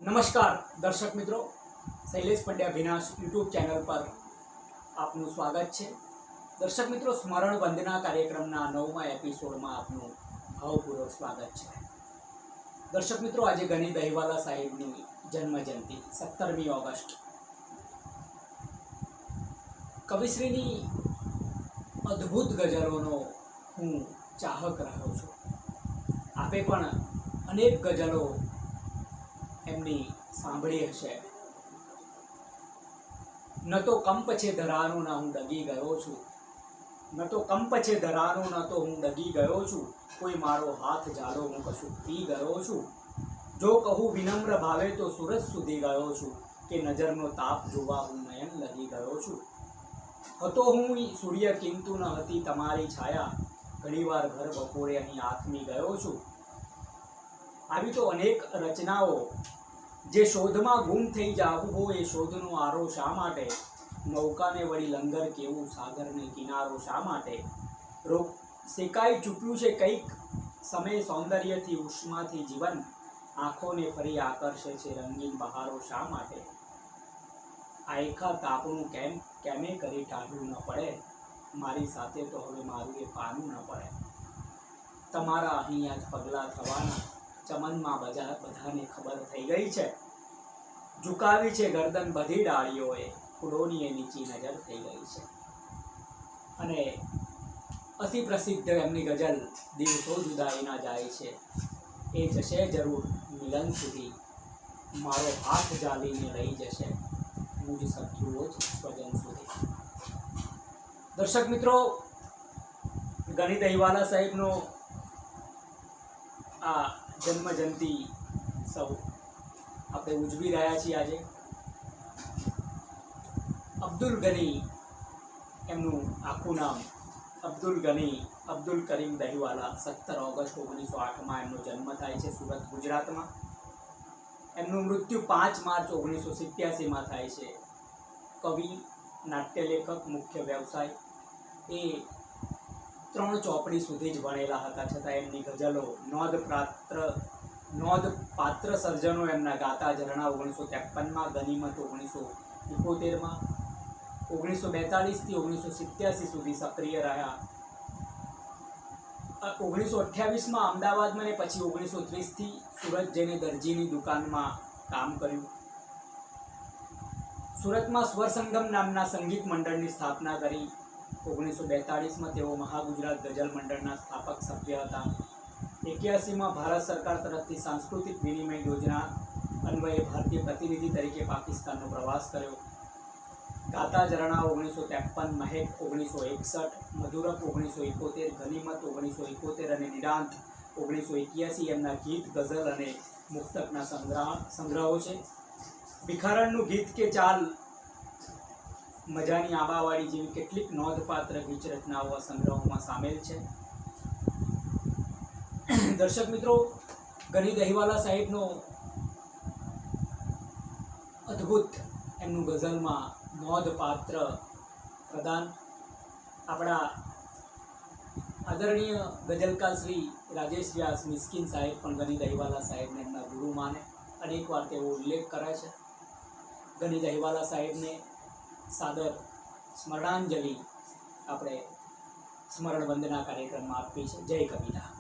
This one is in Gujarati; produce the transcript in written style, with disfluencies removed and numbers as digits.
નમસ્કાર દર્શક મિત્રો, શૈલેષ પંડ્યા વિનાશ યુટ્યુબ ચેનલ પર આપનું સ્વાગત છે। દર્શક મિત્રો, સ્મરણ વંદના કાર્યક્રમના 9મા એપિસોડમાં આપનું ભાવપૂર્વક સ્વાગત છે। દર્શક મિત્રો, આજે ગની દહીવાલા સાહેબની જન્મજયંતિ 17મી ઓગસ્ટ। કવિશ્રીની અદ્ભુત ગઝલોનો હું ચાહક રહ્યો છું। આપે પણ અનેક ગઝલો એમની સાંભળી હશે। ન તો કંપ છે ધરાનો, ન હું ડગી ગયો છું। ન તો કંપ છે ધરાનો, ન તો હું ડગી ગયો છું। કોઈ મારો હાથ ઝાલો, હું કશું પી ગયો છું। જો કહું વિનમ્ર ભાવે તો સુરત સુધી ગયો છું, કે નજરનો તાપ જોવા હું નયન લગી ગયો છું। હતો હું સૂર્ય કિંતુ ન હતી તમારી છાયા, ઘણીવાર ઘર બપોરે અહીં આથમી ગયો છું। આવી તો અનેક રચનાઓ જે શોધમાં ગુમ થઈ જાવું હોય, એ શોધનો આરો શા માટે? નૌકાને વળી લંગર કેવું, સાગરને કિનારો શા માટે? શેકાઈ ચૂક્યું છે કંઈક સમય સૌંદર્યથી, ઉષ્માથી જીવન, આંખોને ફરી આકર્ષે છે રંગીન બહારો શા માટે? આયખા તાપણું કેમે કરી ટાઢું ન પડે, મારી સાથે તો હવે મારું એ પાનું ન પડે। તમારા અહીંયા જ પગલાં થવાના, ચમનમાં બધાને ખબર થઈ ગઈ છે। ઝુકાવી છે ગરદન બધી ડાળીઓએ, ફૂલોની એ નીચી નજર થઈ ગઈ છે। અને અતિ પ્રસિદ્ધ એમની ગઝલ દિવસો જુદાઈના જાય છે, એ જશે જરૂર મિલન સુધી, મારો હાથ ઝાલીને લઈ જશે મુજ સખીઓ જ સ્વજન સુધી। દર્શક મિત્રો, ગની દહીવાલા સાહેબનો આ જન્મજયંતિ સૌ આપણે ઉજવી રહ્યા છીએ। આજે અબ્દુલ ગની, એમનું આખું નામ અબ્દુલ ગની અબ્દુલ કરીમ દહીવાલા, 17 ઓગસ્ટ 1908માં એમનો જન્મ થાય છે સુરત, ગુજરાતમાં। એમનું મૃત્યુ 5 માર્ચ 1987માં થાય છે। કવિ, નાટ્યલેખક, મુખ્ય વ્યવસાય એ 3 ચોપડી સુધી જ ભણેલા હતા, છતાં એમની ગઝલો નોંધપાત્ર સર્જનો એમના ગાતા ઝરણા 1953માં, ગનીમત 1971માં, 1942થી 1987 સુધી સક્રિય રહ્યા। 1928માં અમદાવાદમાં, ને પછી 1930થી સુરત જઈને દરજીની દુકાનમાં કામ કર્યું। સુરતમાં સ્વર સંગમ નામના સંગીત મંડળની સ્થાપના કરી। 1942માં તેઓ મહાગુજરાત ગઝલ મંડળના સ્થાપક સભ્ય હતા। 81માં ભારત સરકાર તરફથી સાંસ્કૃતિક વિનિમય યોજના અન્વયે ભારતીય પ્રતિનિધિ તરીકે પાકિસ્તાનનો પ્રવાસ કર્યો। ગાતા ઝરણા 1953, મહેક 1961, મધુરક 1971, ગનીમત 1971 અને નિરાંત 1981 એમના ગીત, ગઝલ અને મુક્તકના સંગ્રહો છે। ભિખારણનું ગીત કે ચાલ, મજાની આબાવાળી જેવી કેટલીક નોંધપાત્ર ગીત રચનાઓ આ સંગ્રહોમાં સામેલ છે। દર્શક મિત્રો, ગની દહીવાલા સાહેબનો અદ્ભુત એમનું ગઝલમાં નોંધપાત્ર પ્રદાન આપણા આદરણીય ગઝલકાર શ્રી રાજેશ વ્યાસ મિસ્કિન સાહેબ પણ ગની દહીવાલા સાહેબને એમના ગુરુ માને, અનેકવાર તેઓ ઉલ્લેખ કરે છે। ગની દહીવાલા સાહેબને સાદર સ્મરણાંજલિ આપણે સ્મરણ વંદના કાર્યક્રમમાં આપી છે। જય કવિતા।